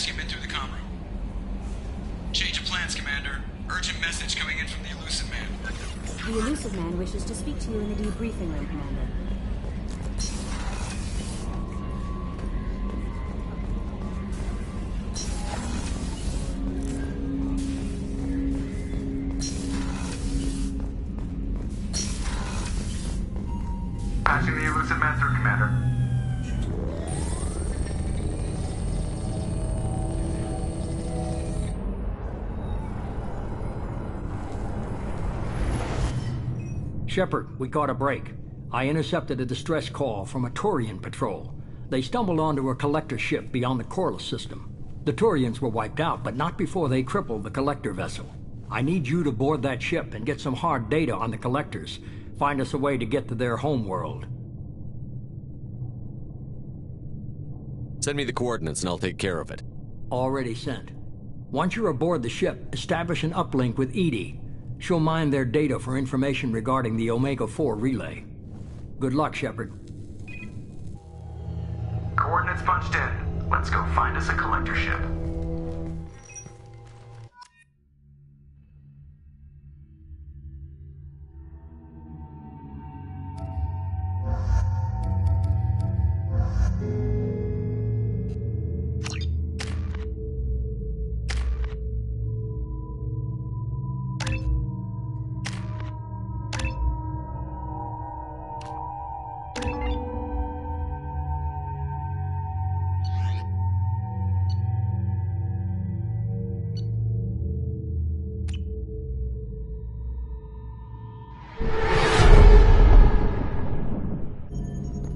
patch him in through the comm room. Change of plans, Commander. Urgent message coming in from the Elusive Man. The Elusive Man wishes to speak to you in the debriefing room, Commander. Patching the Elusive Man through, Commander. Shepard, we caught a break. I intercepted a distress call from a Turian patrol. They stumbled onto a collector ship beyond the Corliss system. The Turians were wiped out, but not before they crippled the collector vessel. I need you to board that ship and get some hard data on the collectors. Find us a way to get to their homeworld. Send me the coordinates and I'll take care of it. Already sent. Once you're aboard the ship, establish an uplink with Edie. She'll mine their data for information regarding the Omega-4 relay. Good luck, Shepard. Coordinates punched in. Let's go find us a collector ship.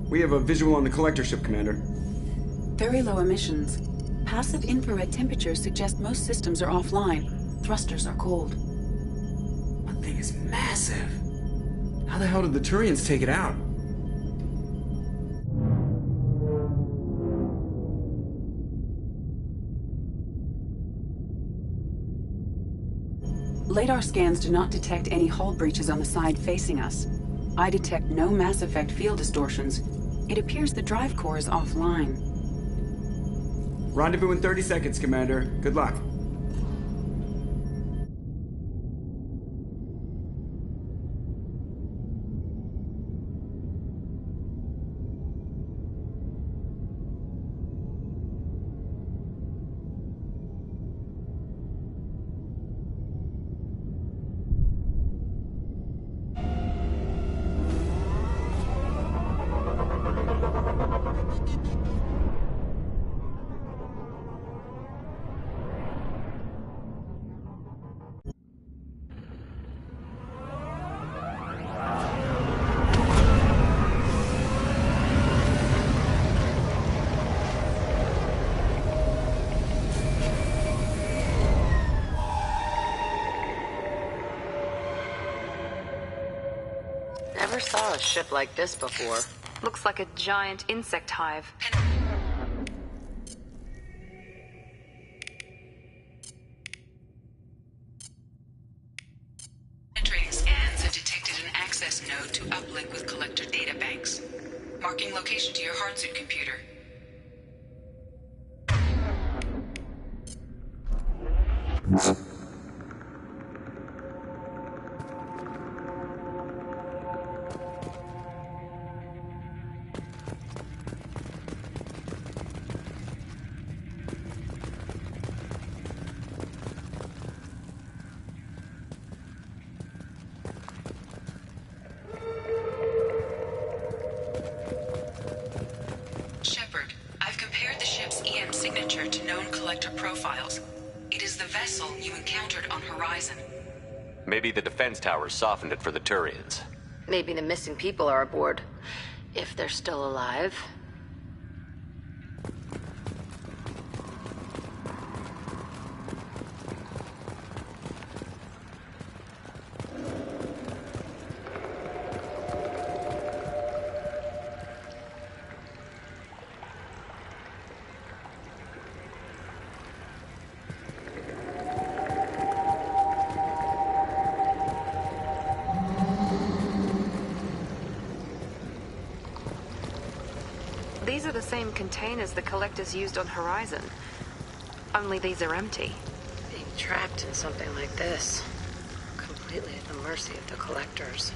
We have a visual on the collector ship, Commander. Very low emissions. Passive infrared temperatures suggest most systems are offline. Thrusters are cold. That thing is massive. How the hell did the Turians take it out? LADAR scans do not detect any hull breaches on the side facing us. I detect no Mass Effect field distortions. It appears the drive core is offline. Rendezvous in 30 seconds, Commander. Good luck. Never saw a ship like this before. Looks like a giant insect hive. Penetrating scans have detected an access node to uplink with collector data banks. Marking location to your hardsuit computer. Shepard, I've compared the ship's EM signature to known collector profiles. It is the vessel you encountered on Horizon. Maybe the defense towers softened it for the Turians. Maybe the missing people are aboard. If they're still alive. These are the same containers the collectors used on Horizon. Only these are empty. Being trapped in something like this. Completely at the mercy of the collectors.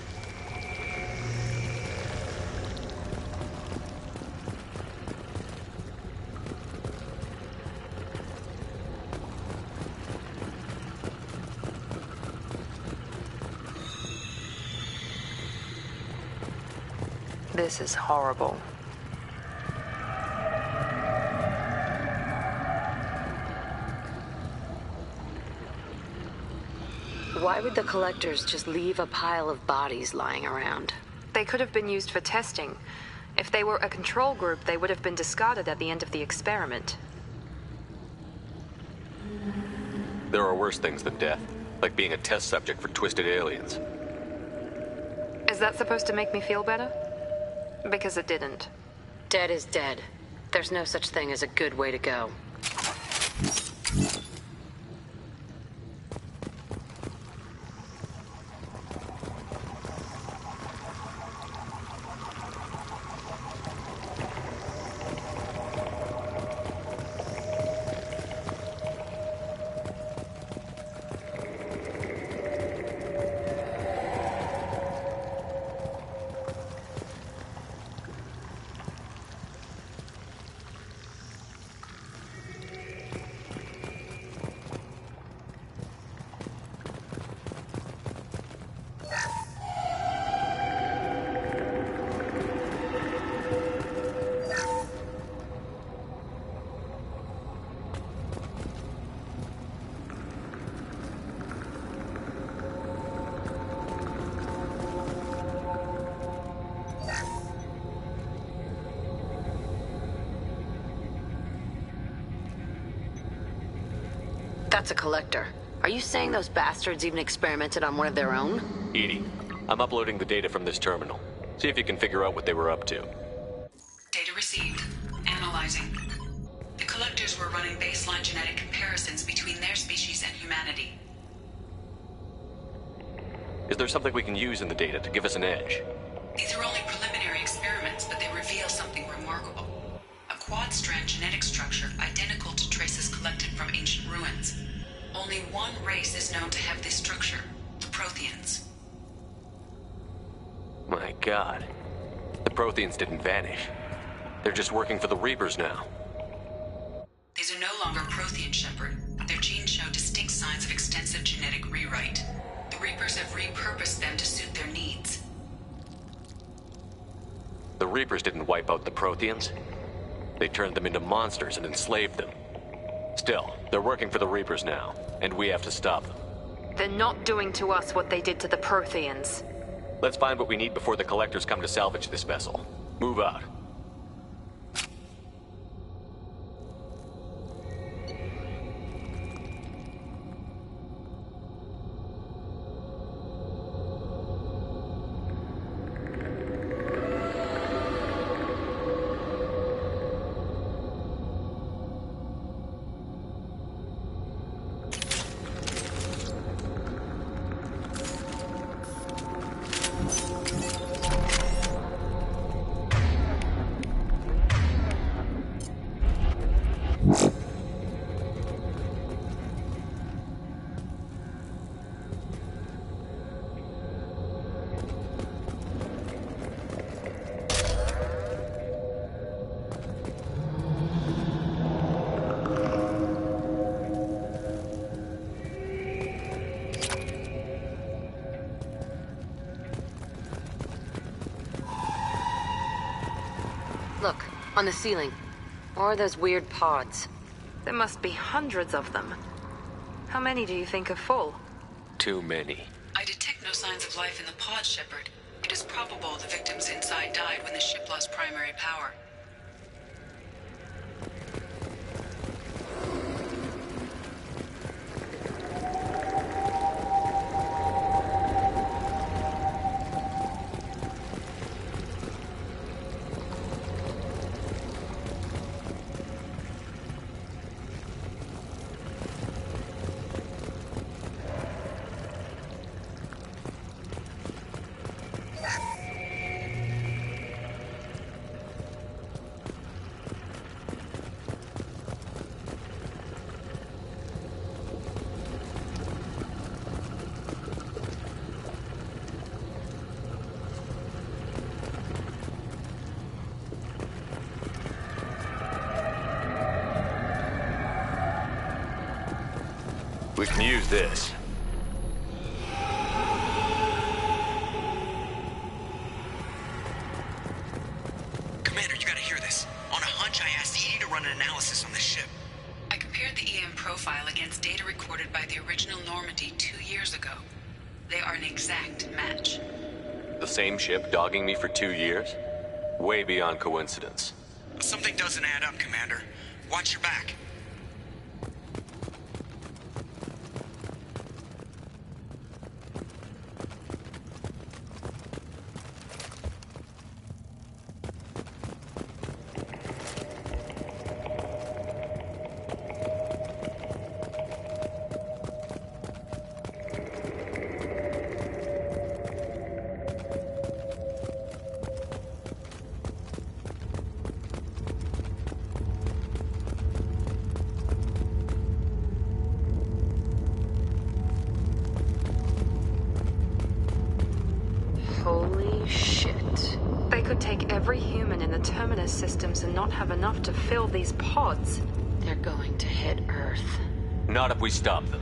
This is horrible. Why would the collectors just leave a pile of bodies lying around? They could have been used for testing. If they were a control group, they would have been discarded at the end of the experiment. There are worse things than death, like being a test subject for twisted aliens. Is that supposed to make me feel better? Because it didn't. Dead is dead. There's no such thing as a good way to go. That's a collector. Are you saying those bastards even experimented on one of their own? Edie, I'm uploading the data from this terminal. See if you can figure out what they were up to. Data received. Analyzing. The collectors were running baseline genetic comparisons between their species and humanity. Is there something we can use in the data to give us an edge? These are only preliminary experiments, but they reveal something remarkable. A quad-strand genetic structure identical to traces collected from ancient ruins. Only one race is known to have this structure, the Protheans. My God. The Protheans didn't vanish. They're just working for the Reapers now. These are no longer Prothean, Shepard. Their genes show distinct signs of extensive genetic rewrite. The Reapers have repurposed them to suit their needs. The Reapers didn't wipe out the Protheans. They turned them into monsters and enslaved them. Still, they're working for the Reapers now, and we have to stop them. They're not doing to us what they did to the Protheans. Let's find what we need before the Collectors come to salvage this vessel. Move out. Look, on the ceiling. Or those weird pods. There must be hundreds of them. How many do you think are full? Too many. I detect no signs of life in the pod, Shepard. It is probable the victims inside died when the ship lost primary power. We can use this. Commander, you gotta hear this. On a hunch, I asked Edie to run an analysis on this ship. I compared the EM profile against data recorded by the original Normandy 2 years ago. They are an exact match. The same ship dogging me for 2 years? Way beyond coincidence. Something doesn't add up, Commander. Watch your back. Holy shit. They could take every human in the Terminus systems and not have enough to fill these pods. They're going to hit Earth. Not if we stop them.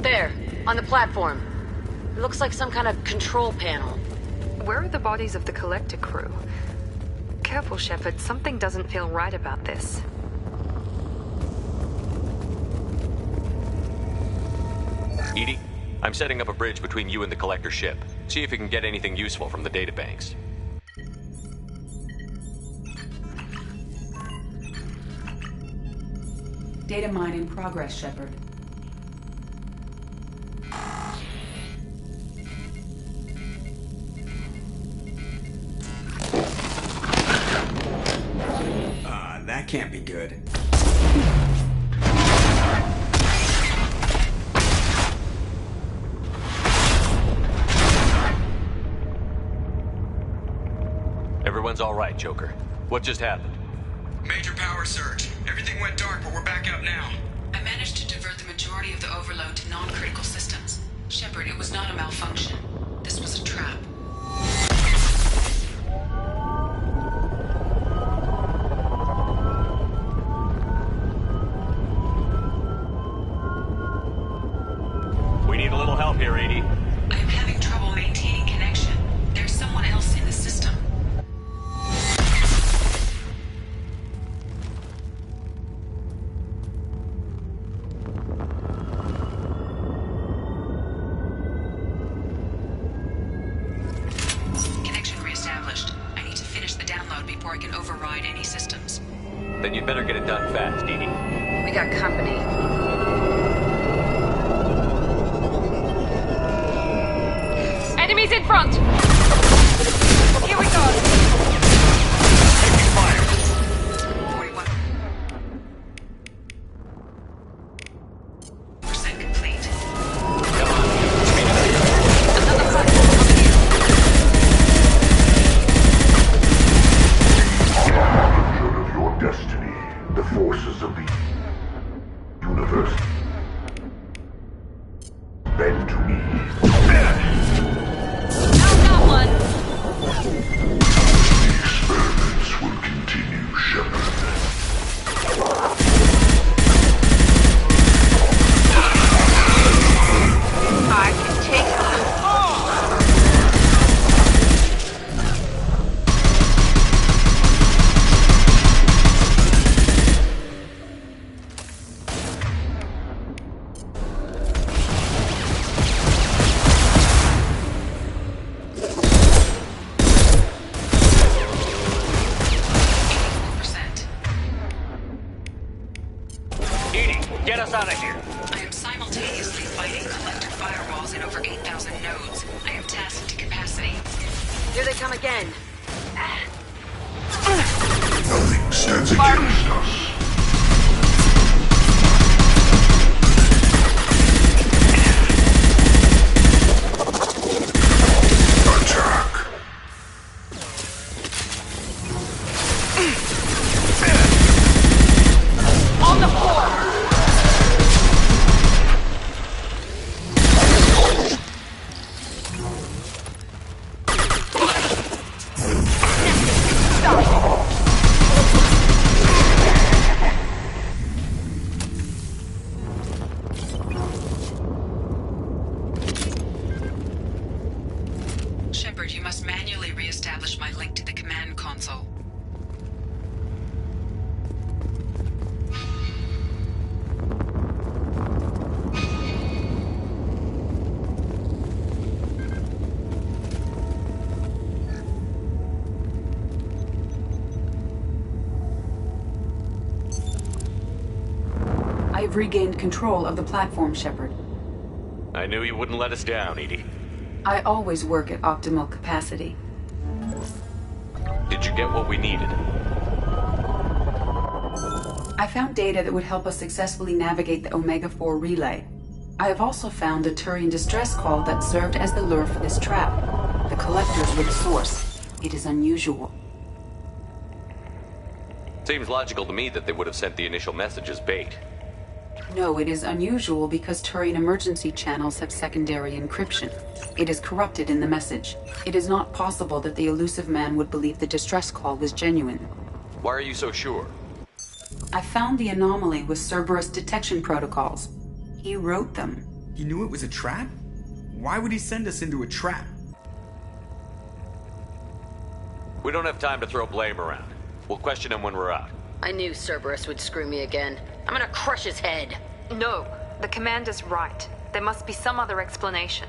There, on the platform. It looks like some kind of control panel. Where are the bodies of the collector crew? Careful, Shepard. Something doesn't feel right about this. Edie, I'm setting up a bridge between you and the collector ship. See if you can get anything useful from the databanks. Data mine in progress, Shepard. That can't be good. Everyone's all right, Joker. What just happened? Major power surge. Everything went dark, but we're back up now. I managed to divert the majority of the overload to non-critical systems. Shepard, it was not a malfunction. This was a trap. We need a little help here, Edie. I am having trouble maintaining connection. There's someone else in the system. Connection reestablished. I need to finish the download before I can override any systems. Then you'd better get it done fast, Edie. We got company. Enemies in front! Here we go! Taking fire! 41% complete. Come on, speed it up. Another platform coming in. Control of your destiny, the forces of the universe. Bend to me. Experiments will continue, Shepard. I can take them all! Edie, get us out of here. I am simultaneously fighting collector firewalls in over 8,000 nodes. I am tasked to capacity. Here they come again. Nothing stands against us. Attack. Shepard, you must manually re-establish my link to the command console. I have regained control of the platform, Shepard. I knew you wouldn't let us down, Edie. I always work at optimal capacity. Did you get what we needed? I found data that would help us successfully navigate the Omega-4 relay. I have also found a Turian distress call that served as the lure for this trap. The collectors were the source. It is unusual. Seems logical to me that they would have sent the initial message as bait. No, it is unusual because Turian emergency channels have secondary encryption. It is corrupted in the message. It is not possible that the elusive man would believe the distress call was genuine. Why are you so sure? I found the anomaly with Cerberus detection protocols. He wrote them. He knew it was a trap? Why would he send us into a trap? We don't have time to throw blame around. We'll question him when we're out. I knew Cerberus would screw me again. I'm gonna crush his head. No, the commander's right. There must be some other explanation.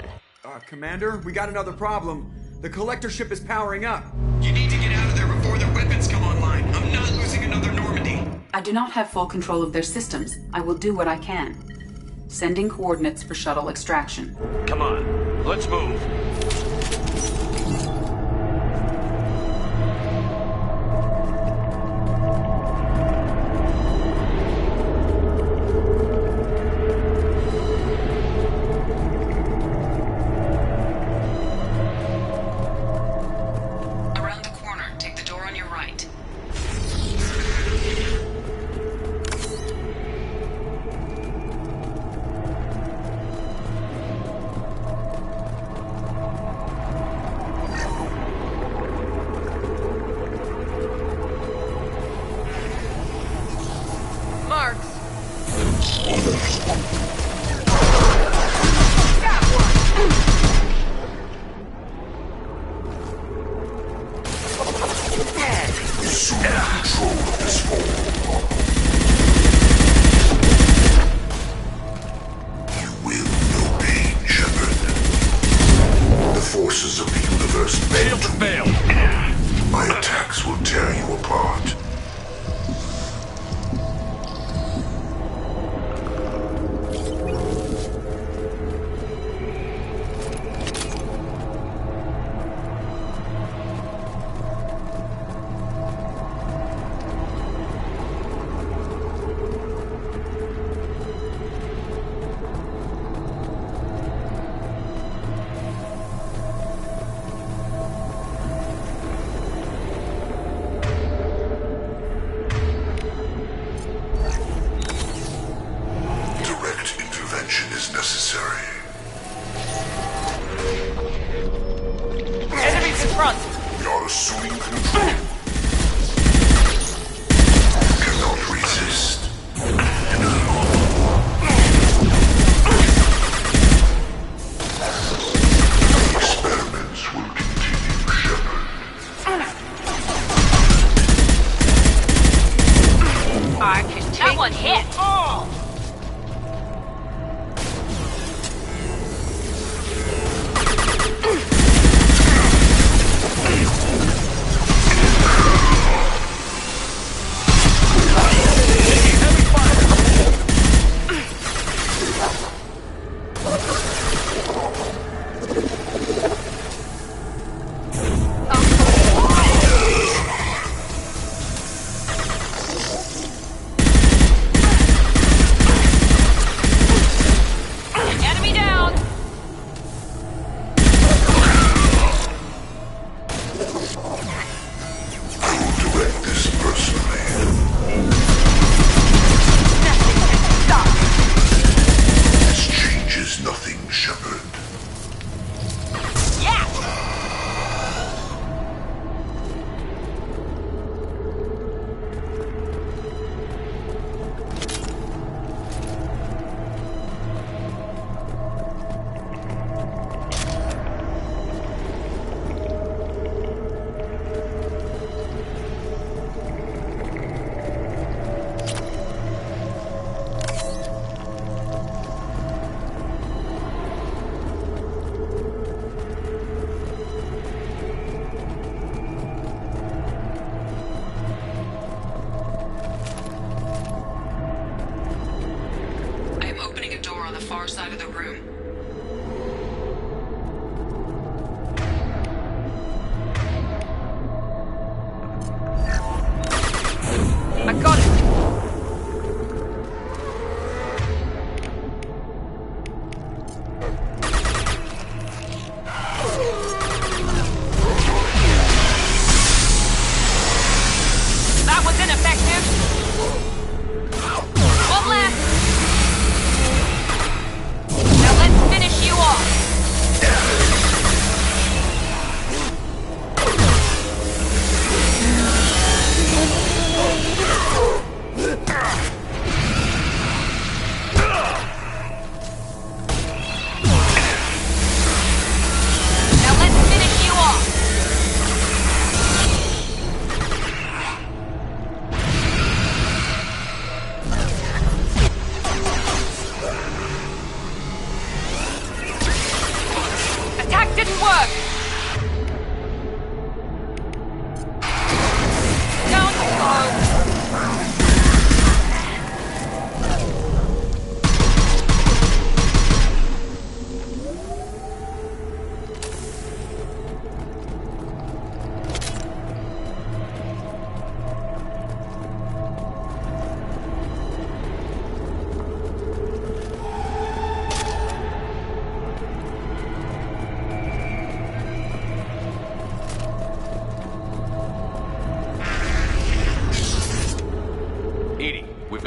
Commander, we got another problem. The collector ship is powering up. You need to get out of there before their weapons come online. I'm not losing another Normandy. I do not have full control of their systems. I will do what I can. Sending coordinates for shuttle extraction. Come on, let's move. Around the corner, take the door on your right.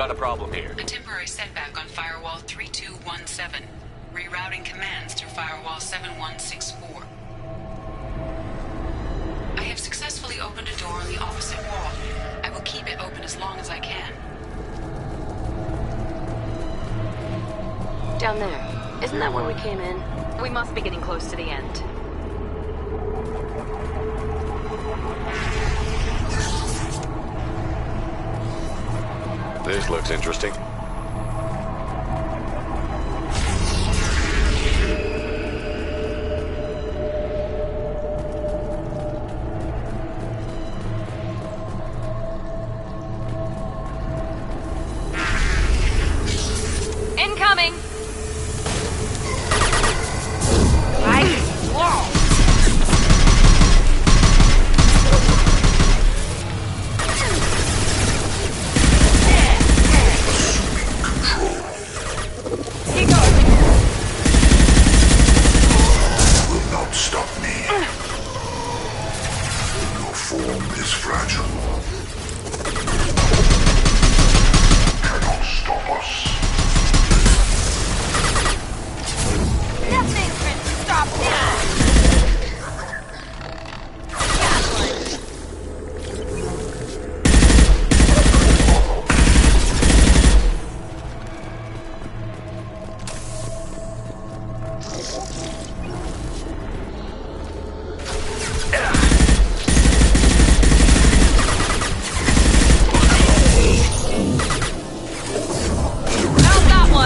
got a problem here. A temporary setback on Firewall 3217. Rerouting commands through Firewall 7164. I have successfully opened a door on the opposite wall. I will keep it open as long as I can. Down there. Isn't that where we came in? We must be getting close to the end. This looks interesting. Incoming! Will not stop me. Your form is fragile. Cannot stop us. Nothing can stop me!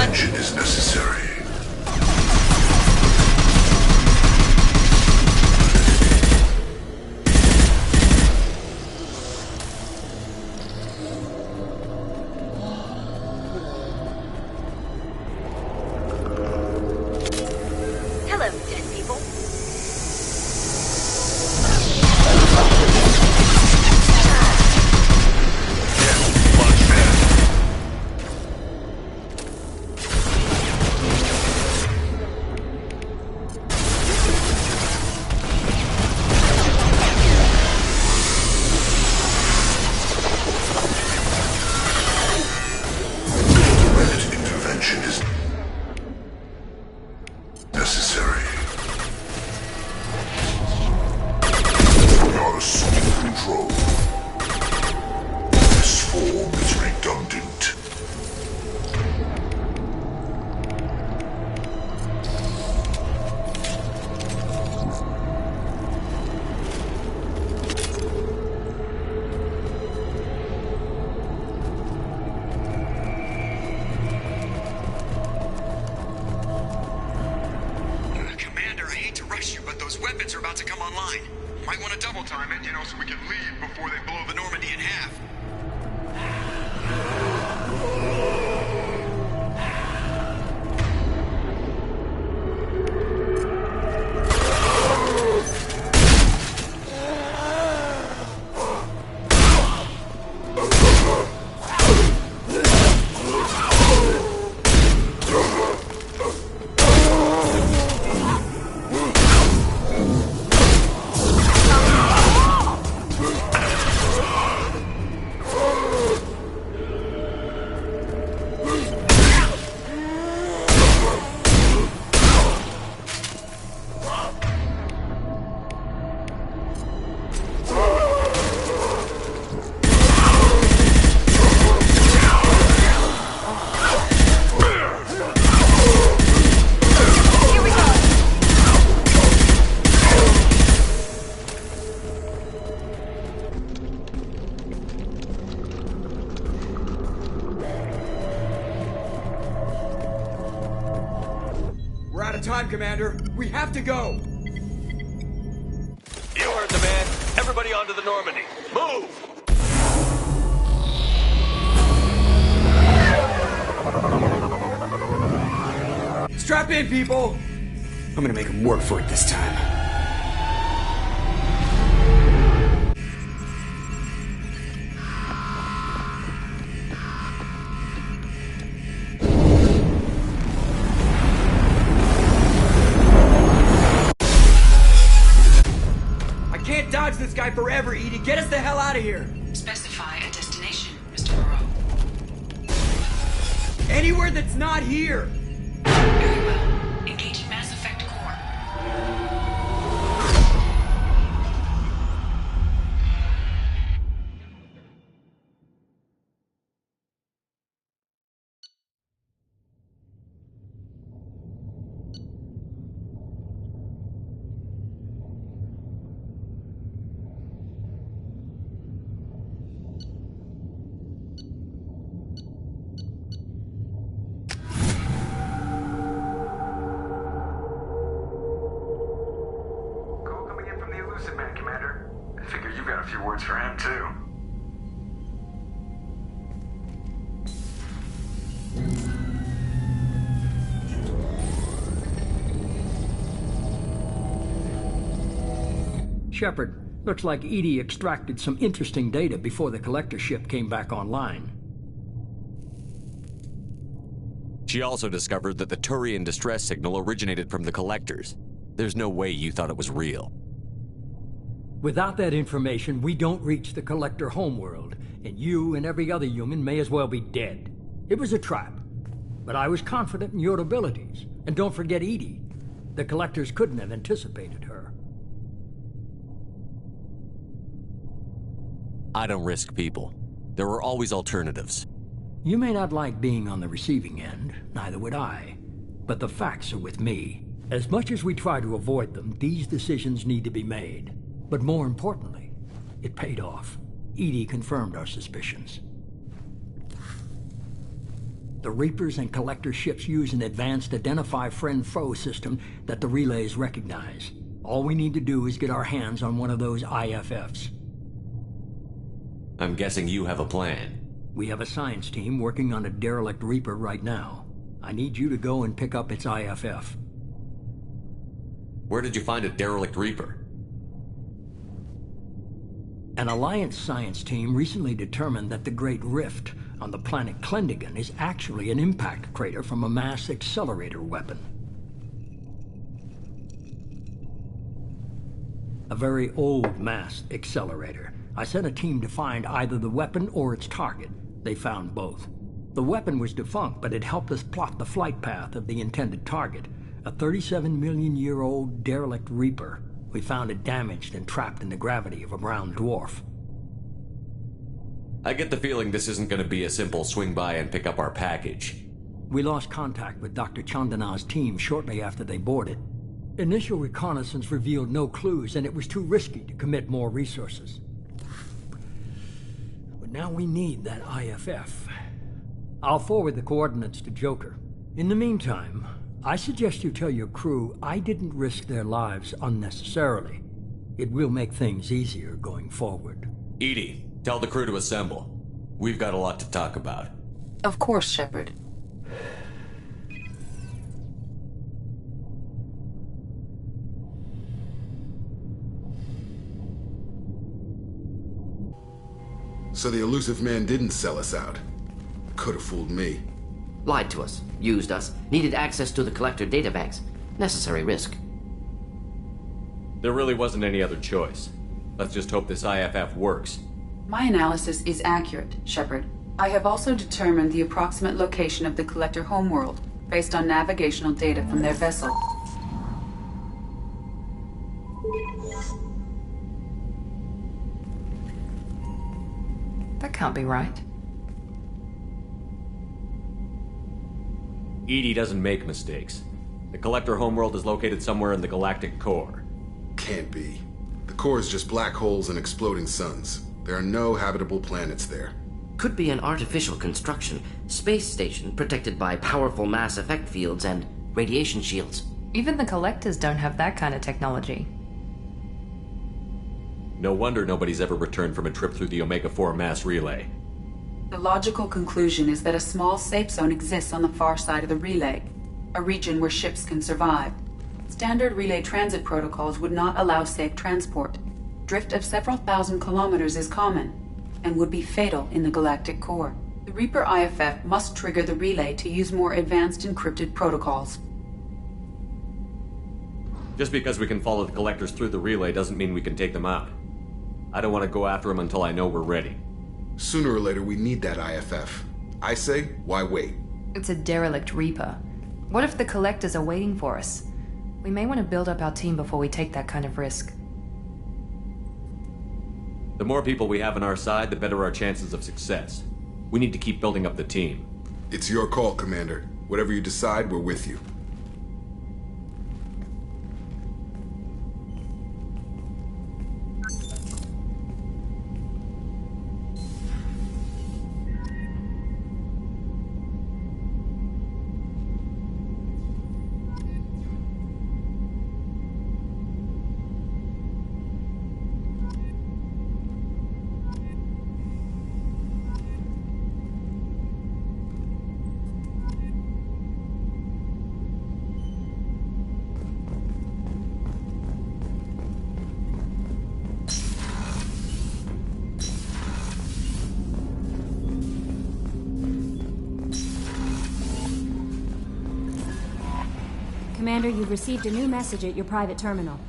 Intervention is necessary. Hello, dead people. Direct intervention is necessary. We are assuming control. This form is redundant. Commander, I hate to rush you, but those weapons are about to come online. Might want to double time it, so we can leave before they blow the Normandy in half. We're out of time, Commander. We have to go. You heard the man. Everybody onto the Normandy. Move! Strap in, people. I'm gonna make them work for it this time. Can't dodge this guy forever, Edie. Get us the hell out of here. Specify a destination, Mr. Moreau. Anywhere that's not here! Very well. Engaging Mass Effect core. Call coming in from the Elusive Man, Commander. I figure you've got a few words for him, too. Shepard, looks like Edie extracted some interesting data before the collector ship came back online. She also discovered that the Turian distress signal originated from the collectors. There's no way you thought it was real. Without that information, we don't reach the collector homeworld, and you and every other human may as well be dead. It was a trap, but I was confident in your abilities. And don't forget Edie. The collectors couldn't have anticipated her. I don't risk people. There are always alternatives. You may not like being on the receiving end, neither would I. But the facts are with me. As much as we try to avoid them, these decisions need to be made. But more importantly, it paid off. Edie confirmed our suspicions. The Reapers and Collector ships use an advanced Identify Friend-Foe system that the relays recognize. All we need to do is get our hands on one of those IFFs. I'm guessing you have a plan. We have a science team working on a derelict Reaper right now. I need you to go and pick up its IFF. Where did you find a derelict Reaper? An Alliance science team recently determined that the Great Rift on the planet Klendigan is actually an impact crater from a mass accelerator weapon. A very old mass accelerator. I sent a team to find either the weapon or its target. They found both. The weapon was defunct, but it helped us plot the flight path of the intended target, a 37-million-year-old derelict Reaper. We found it damaged and trapped in the gravity of a brown dwarf. I get the feeling this isn't going to be a simple swing by and pick up our package. We lost contact with Dr. Chandana's team shortly after they boarded. Initial reconnaissance revealed no clues, and it was too risky to commit more resources. But now we need that IFF. I'll forward the coordinates to Joker. In the meantime, I suggest you tell your crew I didn't risk their lives unnecessarily. It will make things easier going forward. Edie, tell the crew to assemble. We've got a lot to talk about. Of course, Shepard. So the Elusive Man didn't sell us out. Could have fooled me. Lied to us, used us, needed access to the Collector databanks. Necessary risk. There really wasn't any other choice. Let's just hope this IFF works. My analysis is accurate, Shepard. I have also determined the approximate location of the Collector homeworld, based on navigational data from their vessel. That can't be right. Edie doesn't make mistakes. The Collector homeworld is located somewhere in the galactic core. Can't be. The core is just black holes and exploding suns. There are no habitable planets there. Could be an artificial construction, space station protected by powerful mass effect fields and radiation shields. Even the Collectors don't have that kind of technology. No wonder nobody's ever returned from a trip through the Omega-4 mass relay. The logical conclusion is that a small safe zone exists on the far side of the relay, a region where ships can survive. Standard relay transit protocols would not allow safe transport. Drift of several thousand kilometers is common, and would be fatal in the galactic core. The Reaper IFF must trigger the relay to use more advanced encrypted protocols. Just because we can follow the Collectors through the relay doesn't mean we can take them out. I don't want to go after them until I know we're ready. Sooner or later, we need that IFF. I say, why wait? It's a derelict Reaper. What if the Collectors are waiting for us? We may want to build up our team before we take that kind of risk. The more people we have on our side, the better our chances of success. We need to keep building up the team. It's your call, Commander. Whatever you decide, we're with you. Commander, you've received a new message at your private terminal.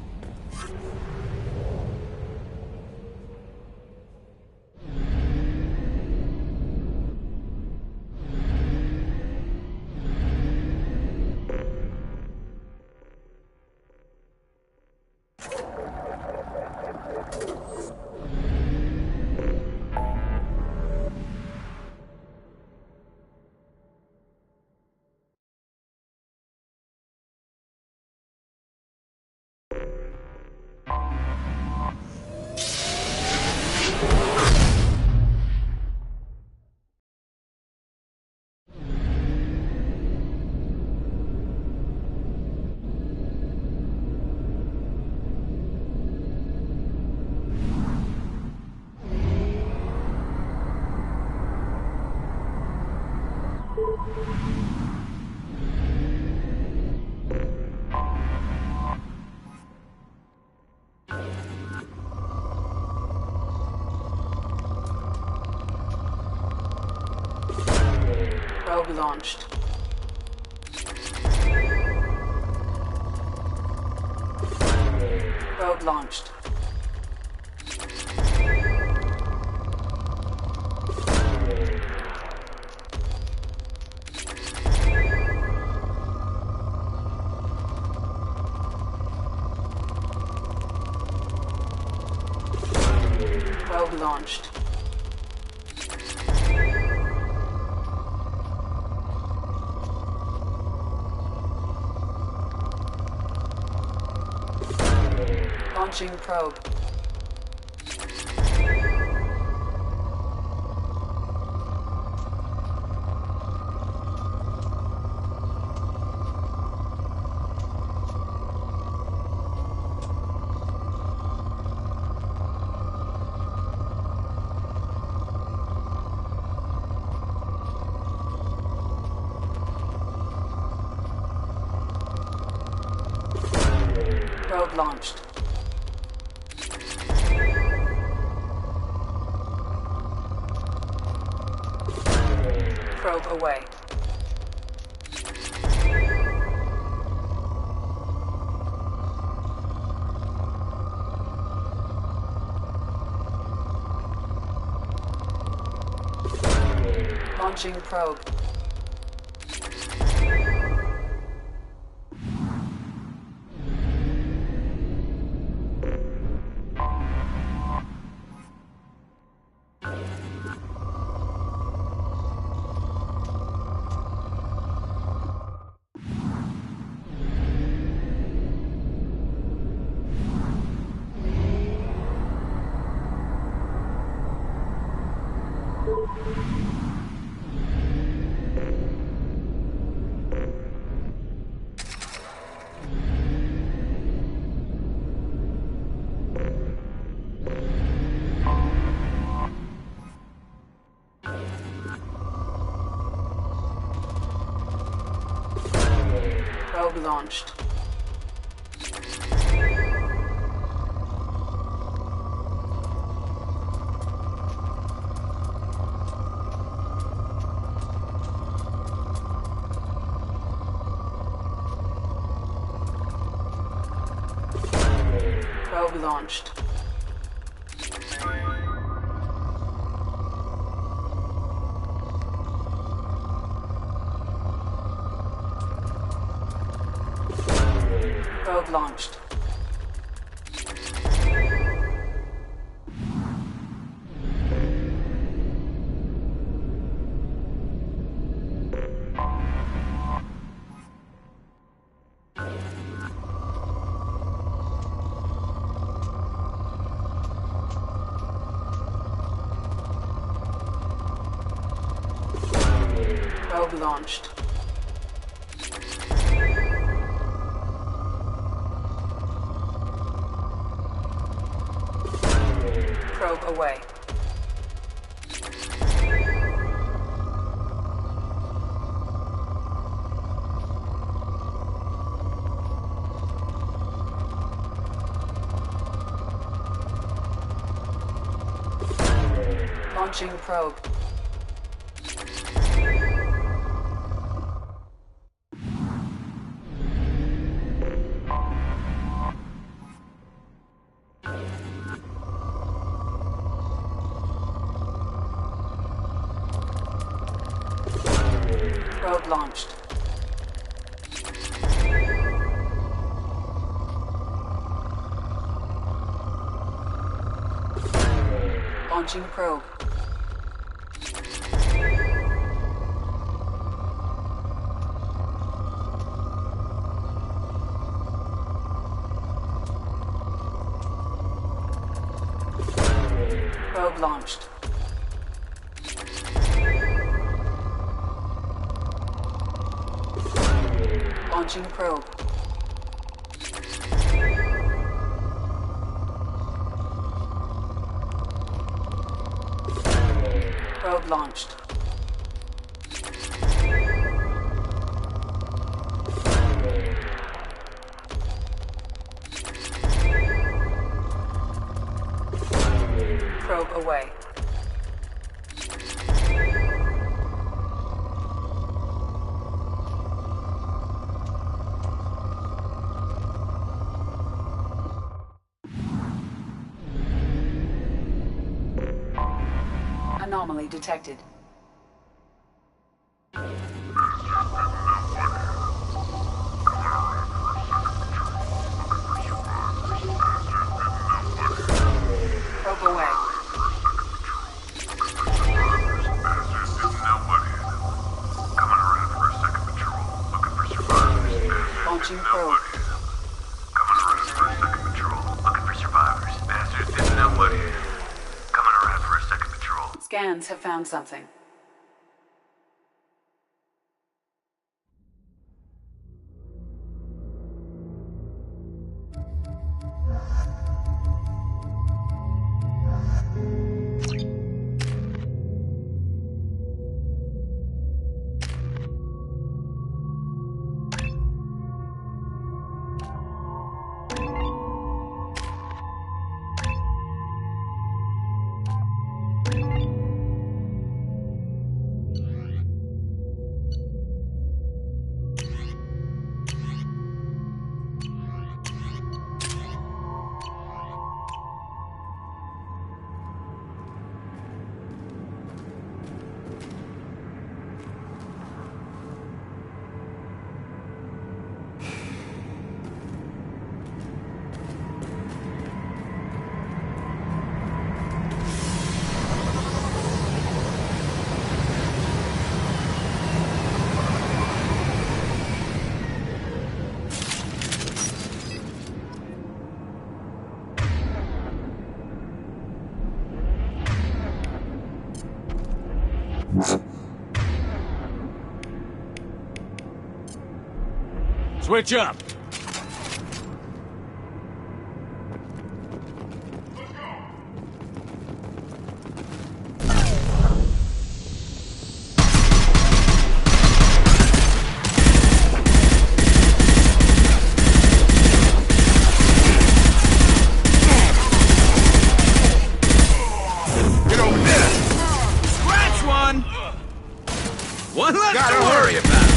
Probe launched. Probe launched. Probe launched. Launching probe. Probe launched. Probe away. Launching probe. Probe launched. Probe launched. Probe launched. Probe launched. Probe away. Launching probe. Probe launched. Launching probe. Probe launched. Launching probe. Probe launched. Probe away. Anomaly detected. Probe away. Launching probe. Scans have found something. Switch up! Get over there! Scratch one! One left Gotta to hurry worry about about!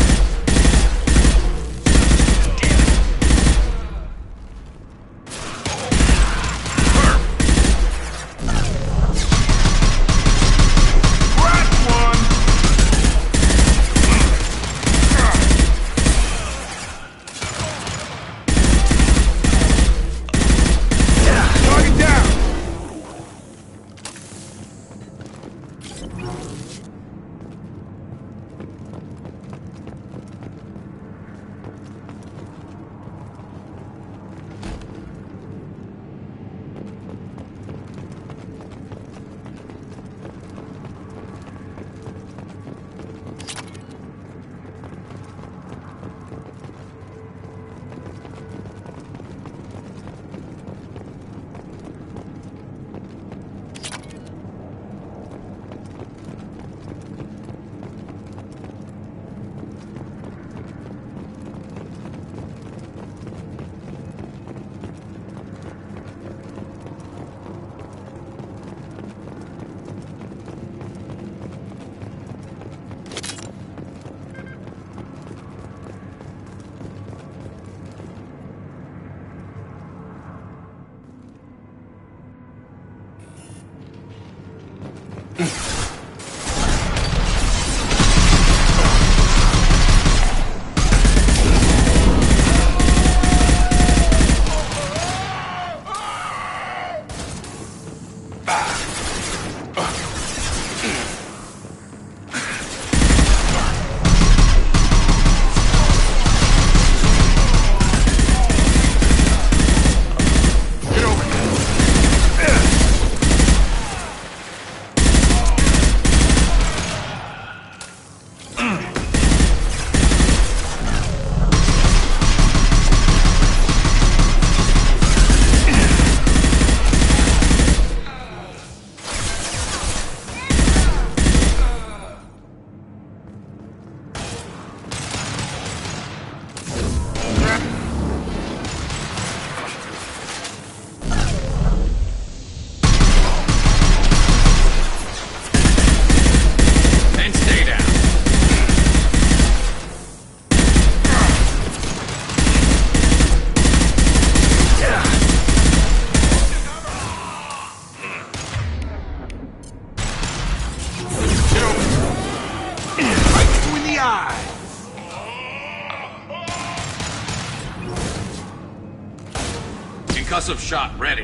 Concussive shot ready.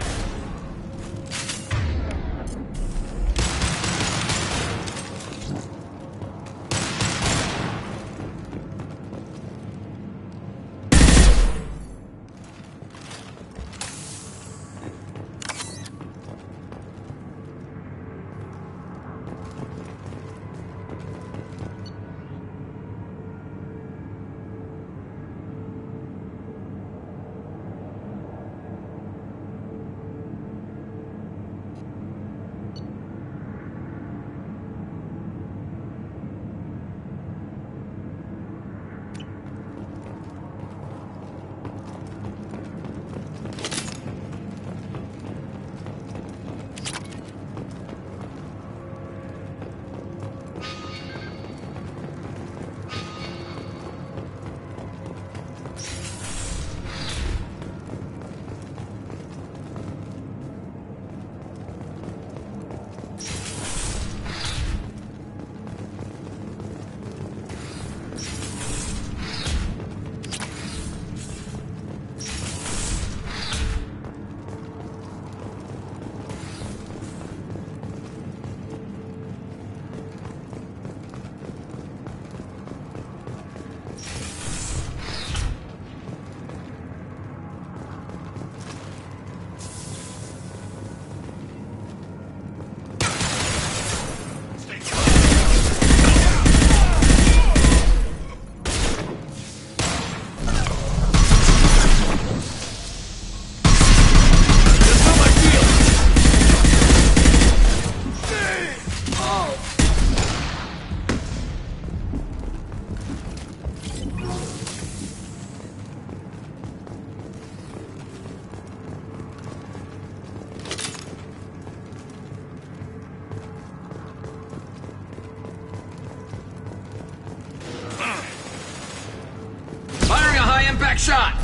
Impact shot!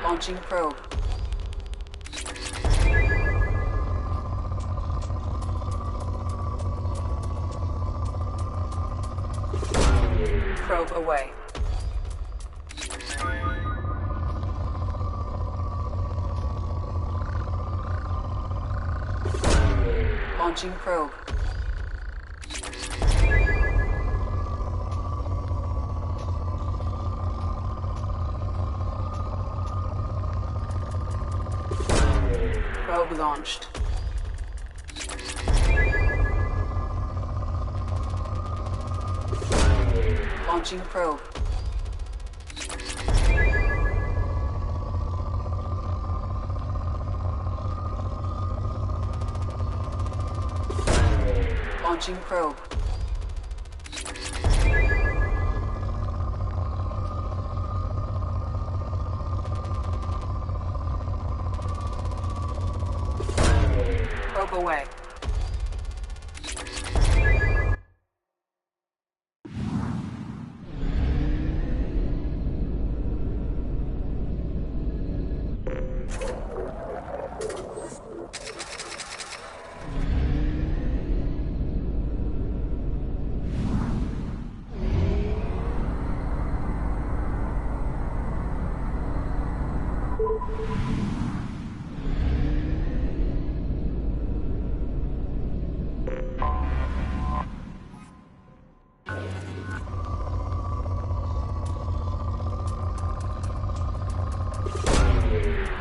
Launching probe. Probe away. Launching probe. Probe launched. Launching probe. Launching probe. Probe away.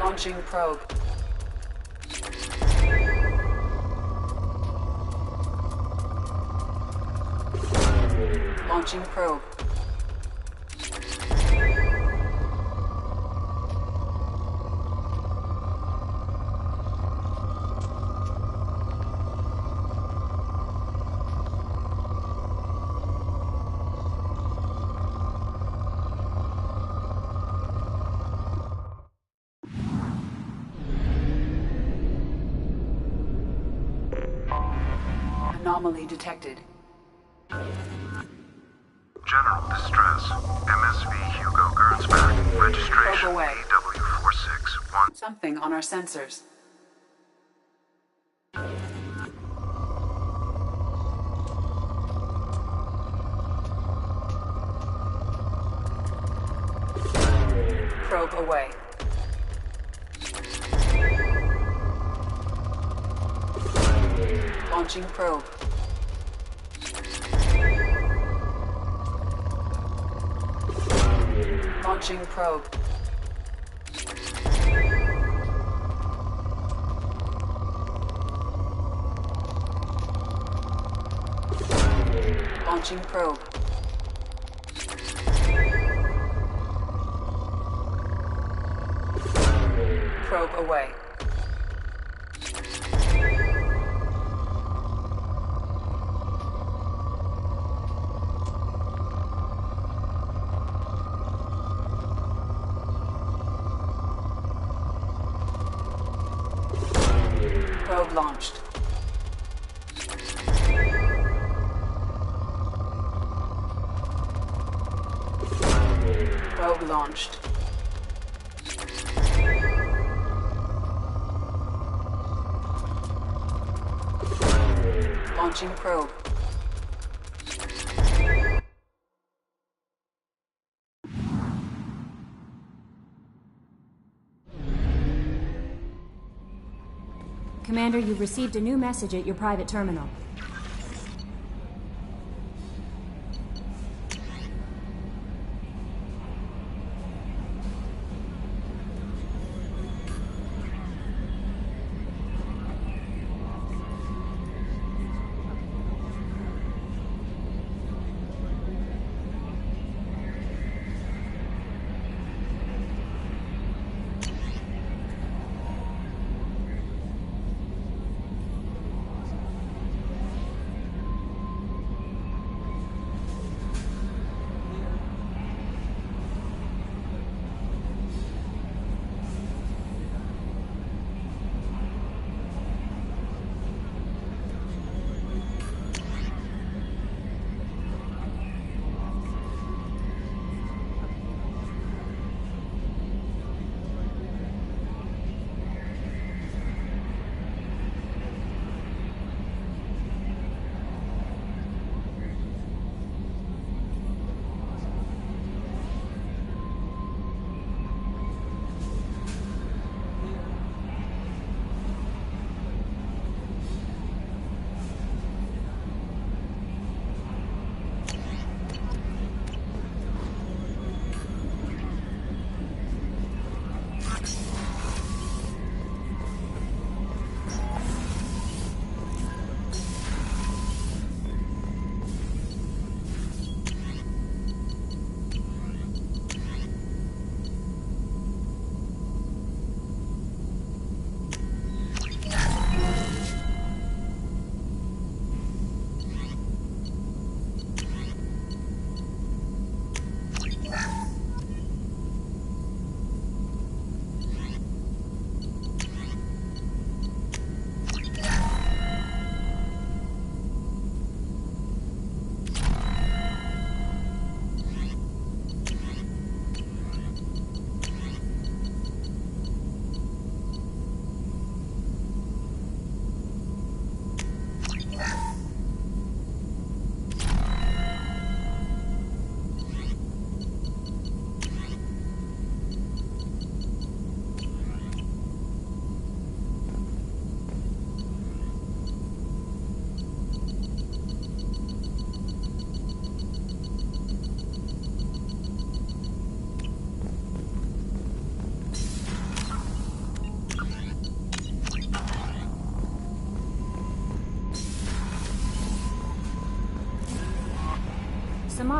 Launching probe. Launching probe. Anomaly detected. General distress. MSV Hugo Gernsback. Registration Probe away. EW461. Something on our sensors. Probe away. Launching probe. Launching probe. Launching probe. Probe away. Probe launched. Probe launched. Launching probe. Commander, you've received a new message at your private terminal.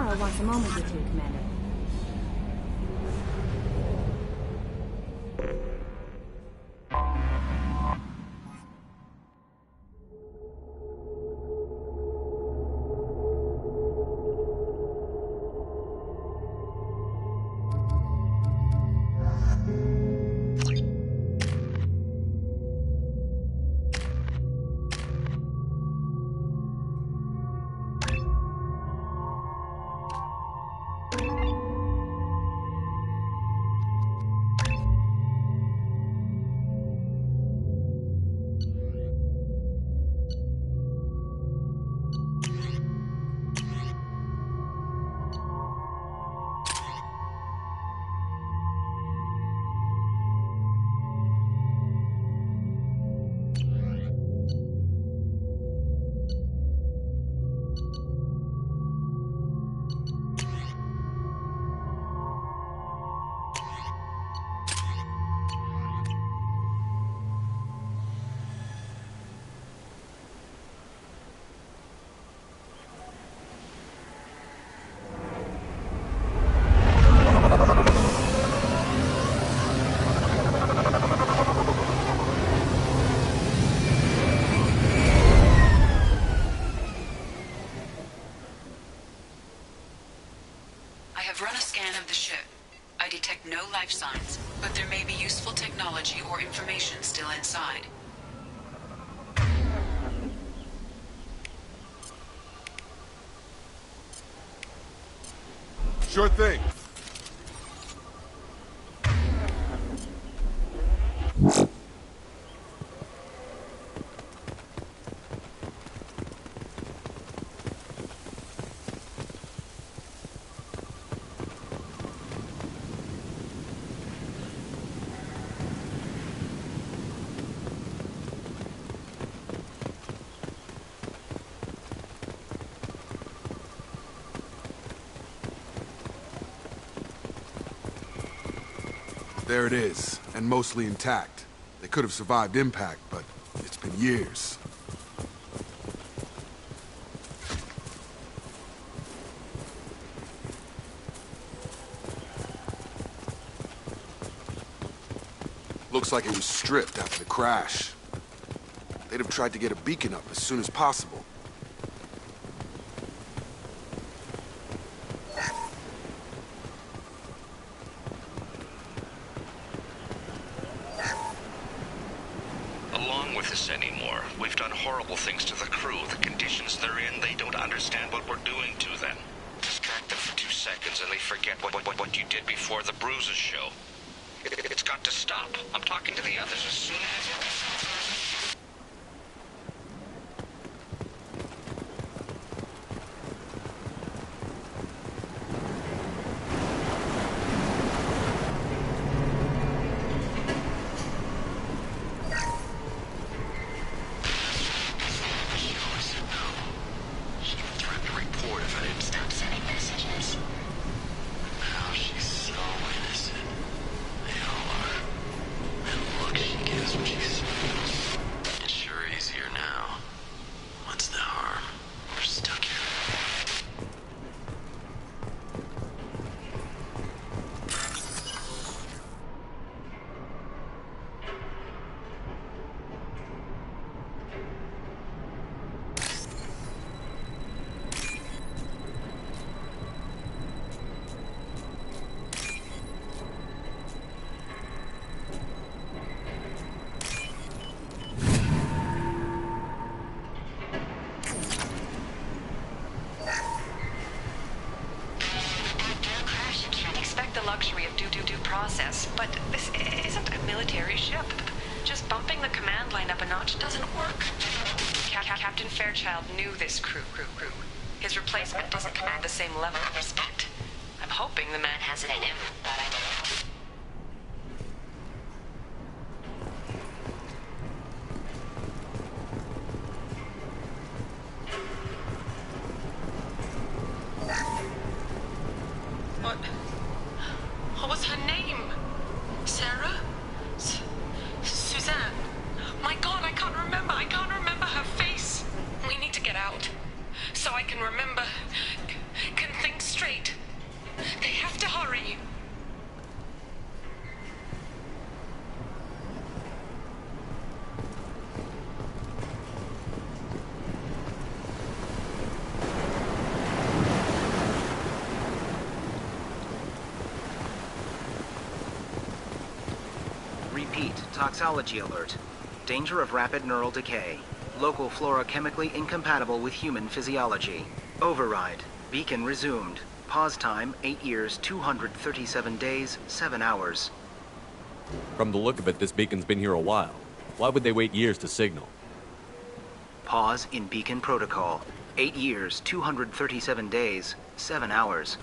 Yaáákob wants a moment with you, Commander. Run a scan of the ship. I detect no life signs, but there may be useful technology or information still inside. Sure thing. There it is, and mostly intact. They could have survived impact, but it's been years. Looks like it was stripped after the crash. They'd have tried to get a beacon up as soon as possible. Anymore. We've done horrible things to the crew. The conditions they're in, they don't understand what we're doing to them. Distract them for 2 seconds and they forget what you did before the bruises show. It's got to stop. I'm talking to the others as soon as... process, but this isn't a military ship. Just bumping the command line up a notch doesn't work. Captain Fairchild knew this crew. His replacement doesn't command the same level of respect. I'm hoping the man has it in him, but I don't. What was her name? Sarah? Suzanne? My God, I can't remember. I can't remember her face. We need to get out. So I can remember, can think straight. toxology alert. Danger of rapid neural decay. Local flora chemically incompatible with human physiology. Override. Beacon resumed. Pause time 8 years, 237 days, 7 hours. From the look of it, this beacon's been here a while. Why would they wait years to signal? Pause in beacon protocol. 8 years, 237 days, 7 hours.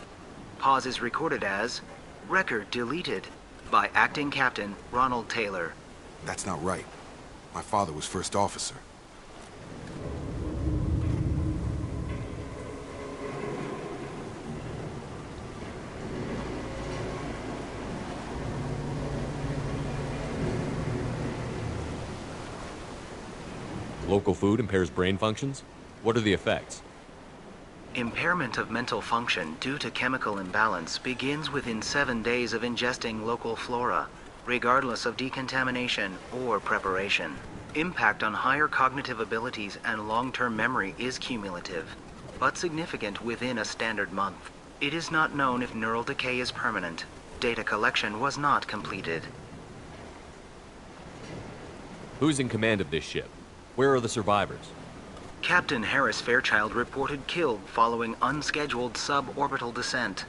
Pause is recorded as record deleted by Acting Captain Ronald Taylor. That's not right. My father was first officer. Local food impairs brain functions? What are the effects? Impairment of mental function due to chemical imbalance begins within 7 days of ingesting local flora, regardless of decontamination or preparation. Impact on higher cognitive abilities and long-term memory is cumulative, but significant within a standard month. It is not known if neural decay is permanent. Data collection was not completed. Who's in command of this ship? Where are the survivors? Captain Harris Fairchild reported killed following unscheduled suborbital descent.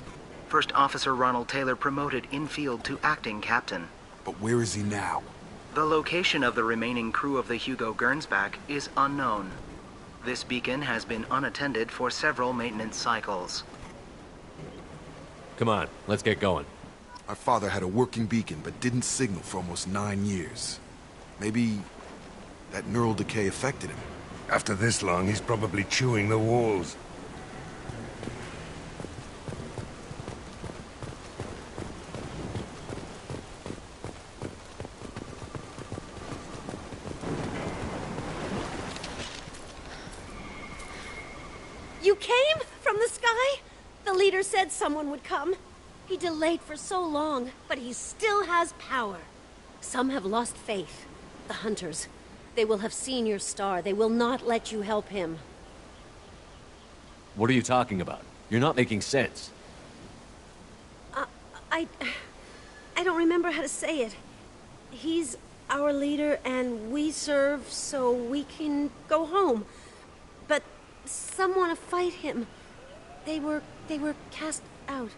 First Officer Ronald Taylor promoted in-field to acting captain. But where is he now? The location of the remaining crew of the Hugo Gernsback is unknown. This beacon has been unattended for several maintenance cycles. Come on, let's get going. My father had a working beacon, but didn't signal for almost 9 years. Maybe that neural decay affected him. After this long, he's probably chewing the walls. You came? From the sky? The leader said someone would come. He delayed for so long, but he still has power. Some have lost faith. The hunters. They will have seen your star. They will not let you help him. What are you talking about? You're not making sense. I don't remember how to say it. He's our leader and we serve so we can go home. But some want to fight him. They were cast out.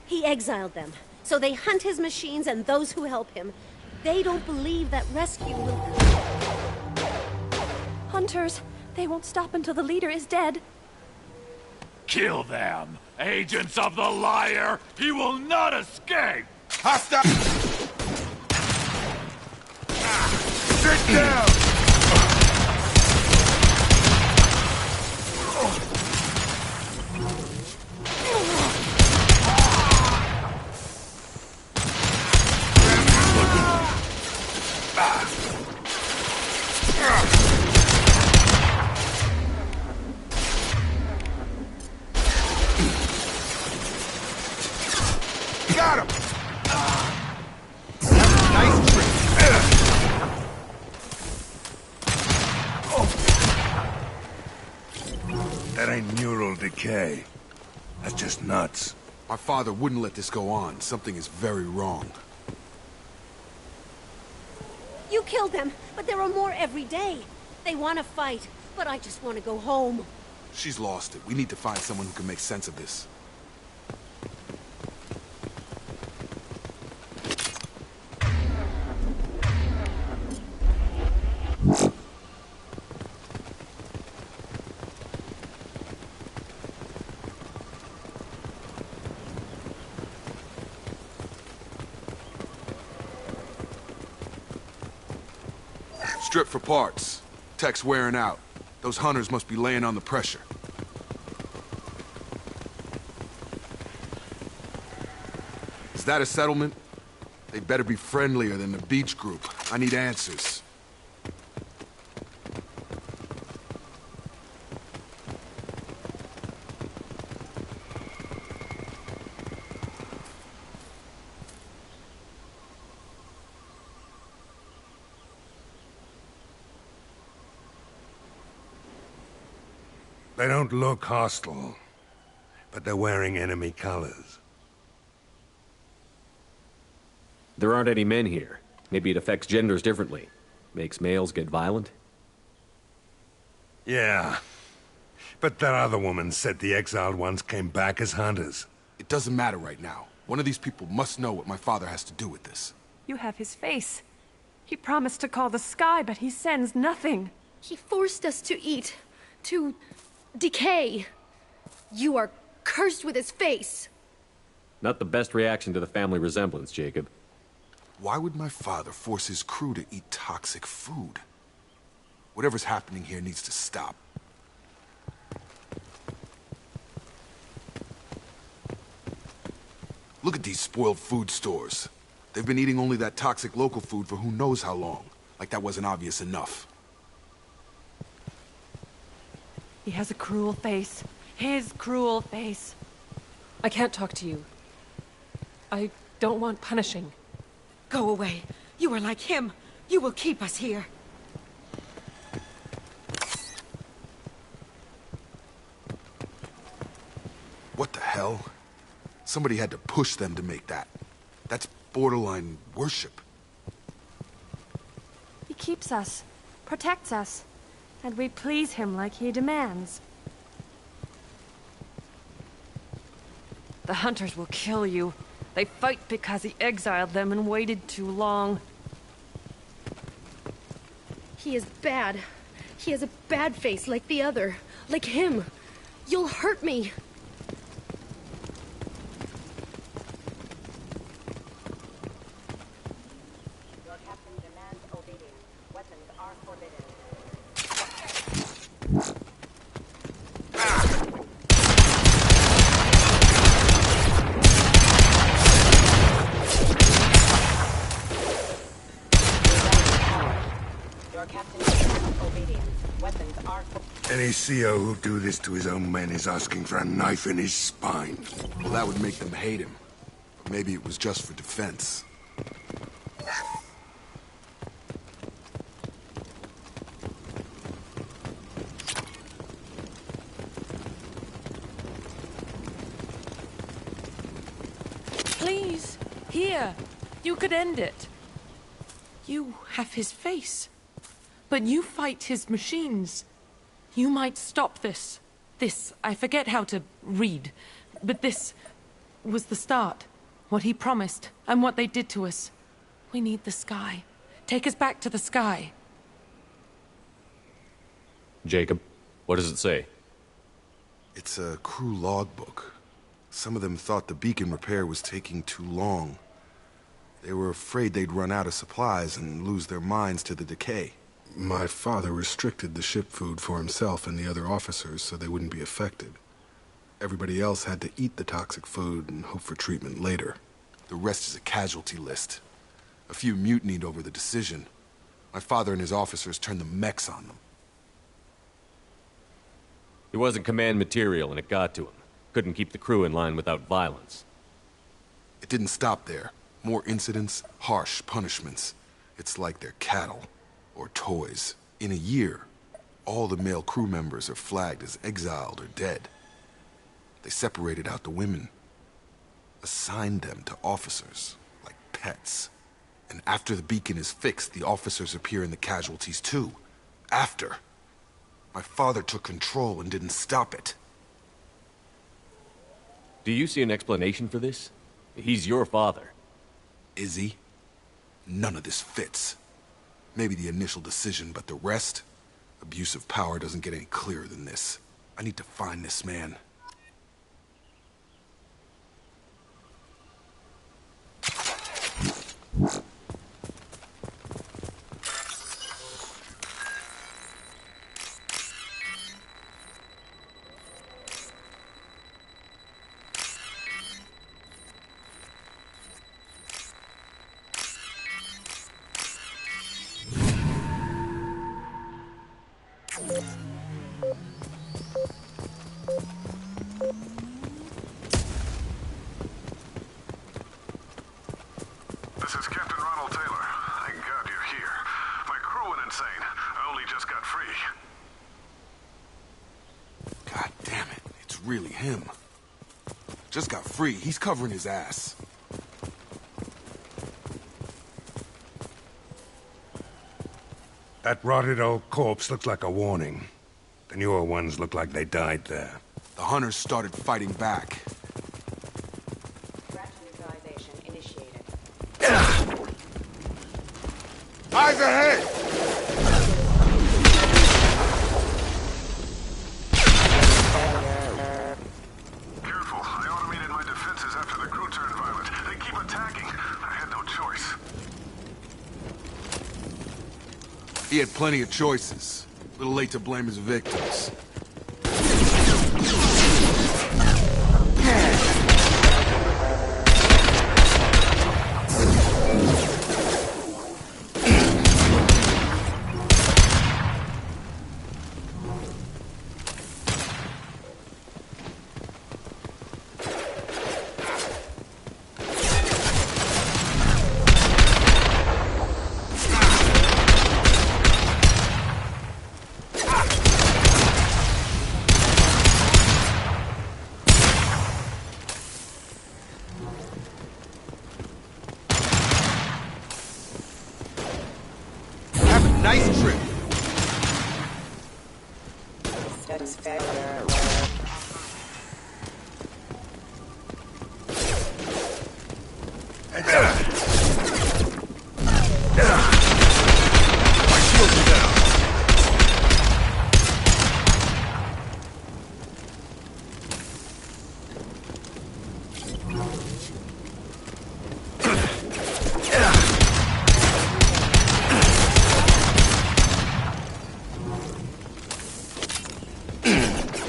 He exiled them. So they hunt his machines and those who help him. They don't believe that rescue will come. Hunters, they won't stop until the leader is dead. Kill them! Agents of the liar! He will not escape! Hostile! Sit down! Got him! Nice trick! That ain't neural decay. That's just nuts. My father wouldn't let this go on. Something is very wrong. You killed them, but there are more every day. They want to fight, but I just want to go home. She's lost it. We need to find someone who can make sense of this. Strip for parts. Tech's wearing out. Those hunters must be laying on the pressure. Is that a settlement? They better be friendlier than the beach group. I need answers. They don't look hostile, but they're wearing enemy colors. There aren't any men here. Maybe it affects genders differently. Makes males get violent? Yeah. But that other woman said the exiled ones came back as hunters. It doesn't matter right now. One of these people must know what my father has to do with this. You have his face. He promised to call the sky, but he sends nothing. He forced us to eat, to decay. You are cursed with his face. Not the best reaction to the family resemblance, Jacob. Why would my father force his crew to eat toxic food? Whatever's happening here needs to stop. Look at these spoiled food stores. They've been eating only that toxic local food for who knows how long. Like that wasn't obvious enough. He has a cruel face. His cruel face. I can't talk to you. I don't want punishing. Go away. You are like him. You will keep us here. What the hell? Somebody had to push them to make that. That's borderline worship. He keeps us, protects us, and we please him like he demands. The hunters will kill you. They fight because he exiled them and waited too long. He is bad. He has a bad face like the other. Like him. You'll hurt me. Any CO who'll do this to his own men is asking for a knife in his spine. Well, that would make them hate him. But maybe it was just for defense. Please, here. You could end it. You have his face. But you fight his machines. You might stop this. This, I forget how to read. But this was the start. What he promised, and what they did to us. We need the sky. Take us back to the sky. Jacob, what does it say? It's a crew logbook. Some of them thought the beacon repair was taking too long. They were afraid they'd run out of supplies and lose their minds to the decay. My father restricted the ship food for himself and the other officers so they wouldn't be affected. Everybody else had to eat the toxic food and hope for treatment later. The rest is a casualty list. A few mutinied over the decision. My father and his officers turned the mechs on them. He wasn't command material and it got to him. Couldn't keep the crew in line without violence. It didn't stop there. More incidents, harsh punishments. It's like they're cattle. Or toys. In a year, all the male crew members are flagged as exiled or dead. They separated out the women, assigned them to officers, like pets. And after the beacon is fixed, the officers appear in the casualties too. After. My father took control and didn't stop it. Do you see an explanation for this? He's your father. Is he? None of this fits. Maybe the initial decision, but the rest? Abuse of power doesn't get any clearer than this. I need to find this man. This is Captain Ronald Taylor. Thank God you're here. My crew went insane. I only just got free. God damn it. It's really him. Just got free. He's covering his ass. That rotted old corpse looks like a warning. The newer ones look like they died there. The hunters started fighting back. Eyes ahead! Careful. I automated my defenses after the crew turned violent. They keep attacking. I had no choice. He had plenty of choices. A little late to blame his victims. Nice trip.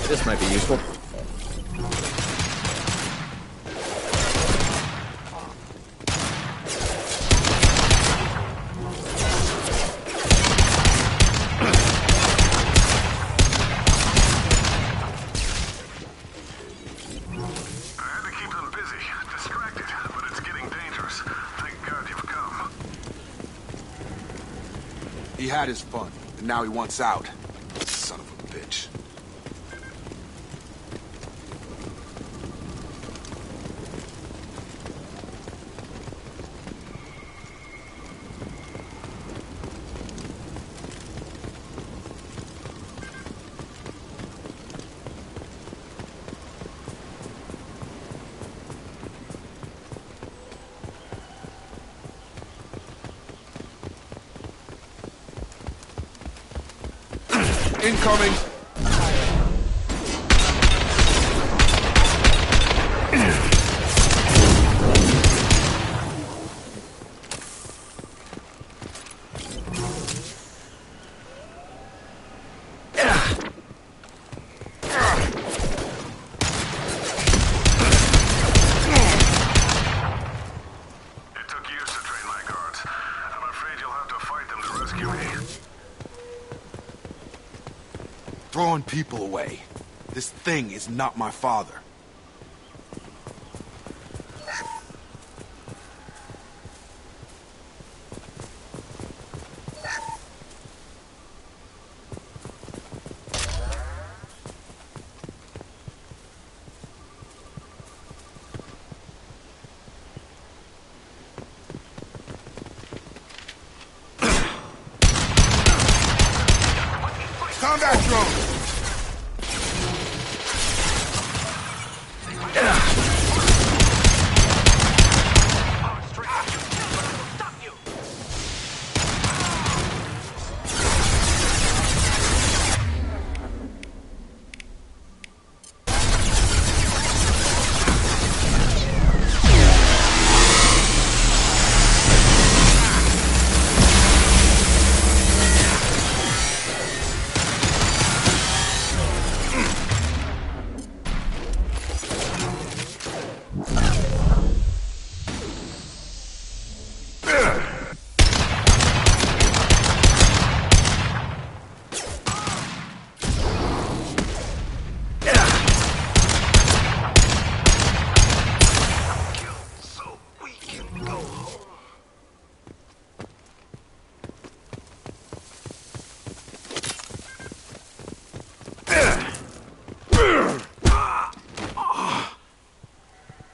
This might be useful. He had his fun, and now he wants out. Son of a bitch. Incoming! Throwing people away. This thing is not my father. Combat drone!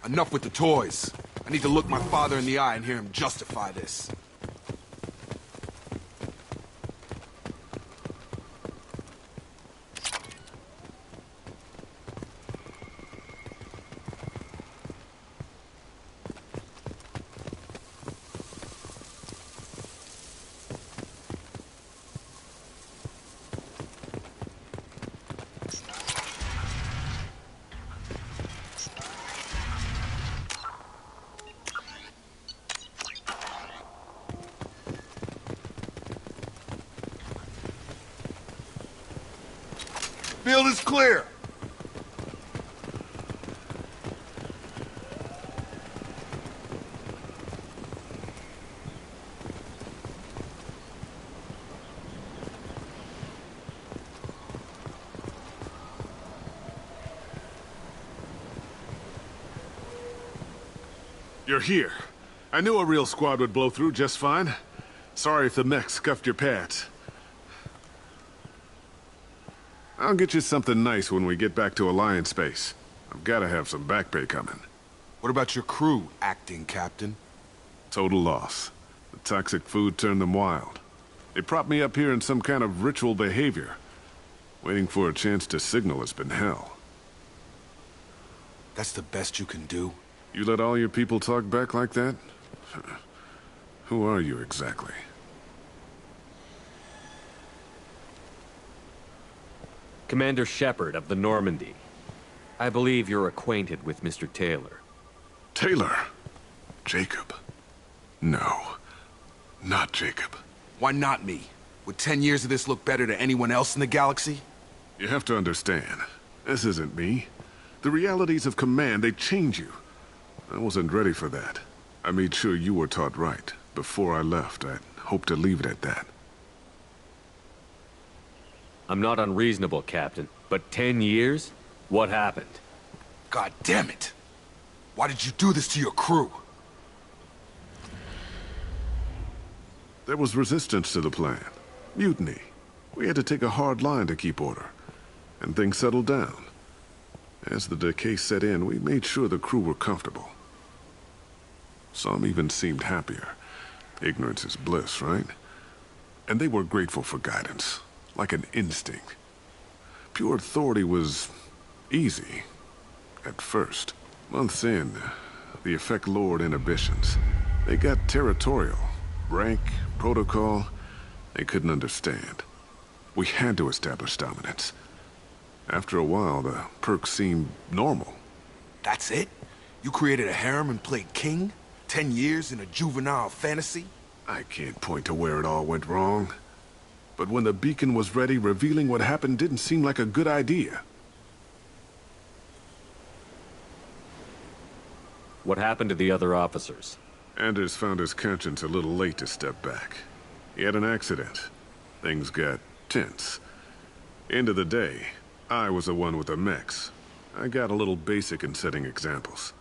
Enough with the toys. I need to look my father in the eye and hear him justify this. Field is clear. You're here. I knew a real squad would blow through just fine. Sorry if the mech scuffed your pads. I'll get you something nice when we get back to Alliance Base. I've gotta have some back pay coming. What about your crew, acting captain? Total loss. The toxic food turned them wild. They propped me up here in some kind of ritual behavior. Waiting for a chance to signal has been hell. That's the best you can do? You let all your people talk back like that? Who are you exactly? Commander Shepard of the Normandy. I believe you're acquainted with Mr. Taylor. Taylor? Jacob? No. Not Jacob. Why not me? Would 10 years of this look better to anyone else in the galaxy? You have to understand, this isn't me. The realities of command, they change you. I wasn't ready for that. I made sure you were taught right. Before I left, I hoped to leave it at that. I'm not unreasonable, Captain, but 10 years? What happened? God damn it! Why did you do this to your crew? There was resistance to the plan. Mutiny. We had to take a hard line to keep order. And things settled down. As the decay set in, we made sure the crew were comfortable. Some even seemed happier. Ignorance is bliss, right? And they were grateful for guidance, like an instinct. Pure authority was easy, at first. Months in, the effect lowered inhibitions. They got territorial. Rank, protocol, they couldn't understand. We had to establish dominance. After a while, the perks seemed normal. That's it? You created a harem and played king? 10 years in a juvenile fantasy? I can't point to where it all went wrong. But when the beacon was ready, revealing what happened didn't seem like a good idea. What happened to the other officers? Anders found his conscience a little late to step back. He had an accident. Things got tense. End of the day, I was the one with the mechs. I got a little basic in setting examples.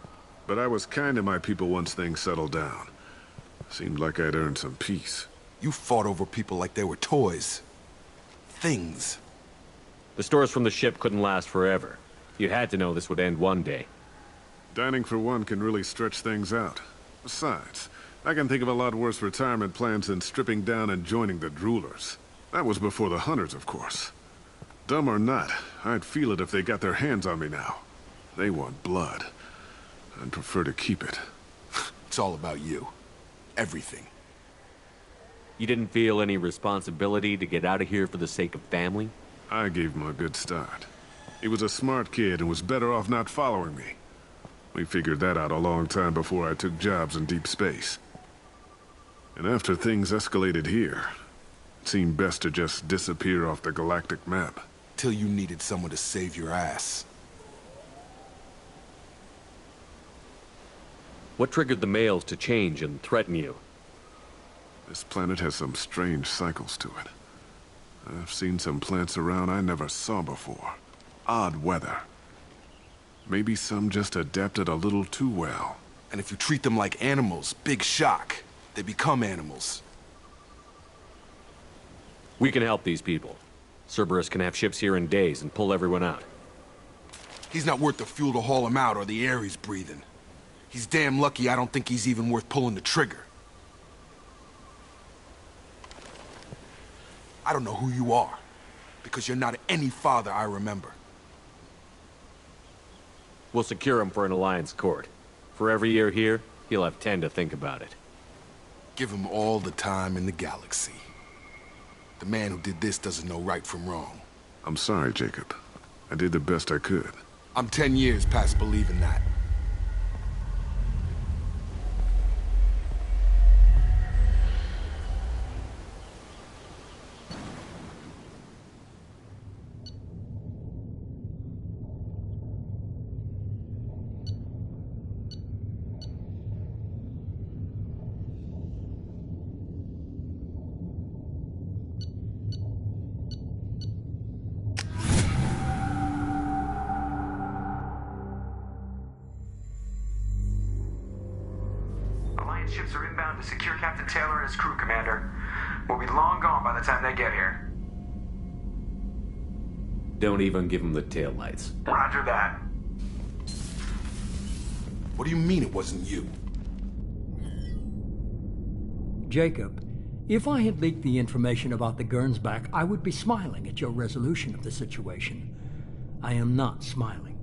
But I was kind to my people once things settled down. Seemed like I'd earned some peace. You fought over people like they were toys. Things. The stores from the ship couldn't last forever. You had to know this would end one day. Dining for one can really stretch things out. Besides, I can think of a lot worse retirement plans than stripping down and joining the droolers. That was before the hunters, of course. Dumb or not, I'd feel it if they got their hands on me now. They want blood. I'd prefer to keep it. It's all about you. Everything. You didn't feel any responsibility to get out of here for the sake of family? I gave him a good start. He was a smart kid and was better off not following me. We figured that out a long time before I took jobs in deep space. And after things escalated here, it seemed best to just disappear off the galactic map. Till you needed someone to save your ass. What triggered the males to change and threaten you? This planet has some strange cycles to it. I've seen some plants around I never saw before. Odd weather. Maybe some just adapted a little too well. And if you treat them like animals, big shock. They become animals. We can help these people. Cerberus can have ships here in days and pull everyone out. He's not worth the fuel to haul him out or the air he's breathing. He's damn lucky I don't think he's even worth pulling the trigger. I don't know who you are, because you're not any father I remember. We'll secure him for an Alliance court. For every year here, he'll have 10 to think about it. Give him all the time in the galaxy. The man who did this doesn't know right from wrong. I'm sorry, Jacob. I did the best I could. I'm 10 years past believing that. ships are inbound to secure Captain Taylor and his crew, Commander. We'll be long gone by the time they get here. Don't even give him the taillights. Roger that. What do you mean it wasn't you? Jacob, if I had leaked the information about the Gernsback, I would be smiling at your resolution of the situation. I am not smiling.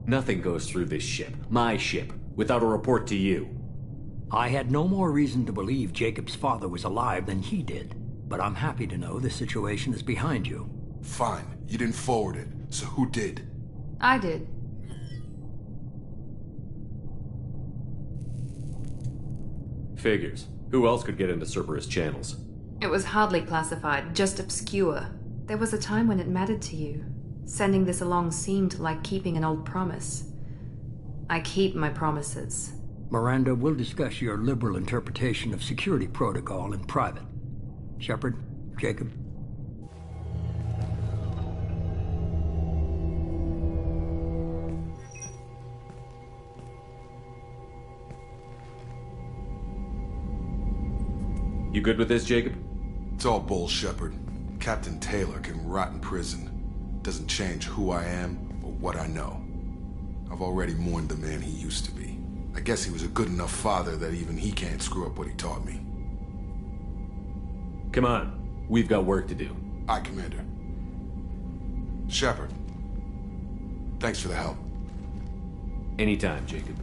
Nothing goes through this ship, my ship, without a report to you. I had no more reason to believe Jacob's father was alive than he did, but I'm happy to know the situation is behind you. Fine. You didn't forward it, so who did? I did. Figures. Who else could get into Cerberus channels? It was hardly classified, just obscure. There was a time when it mattered to you. Sending this along seemed like keeping an old promise. I keep my promises. Miranda, we'll discuss your liberal interpretation of security protocol in private. Shepard, Jacob. You good with this, Jacob? It's all bull, Shepard. Captain Taylor can rot in prison. Doesn't change who I am or what I know. I've already mourned the man he used to be. I guess he was a good enough father that even he can't screw up what he taught me. Come on. We've got work to do. Aye, Commander. Shepard, thanks for the help. Anytime, Jacob.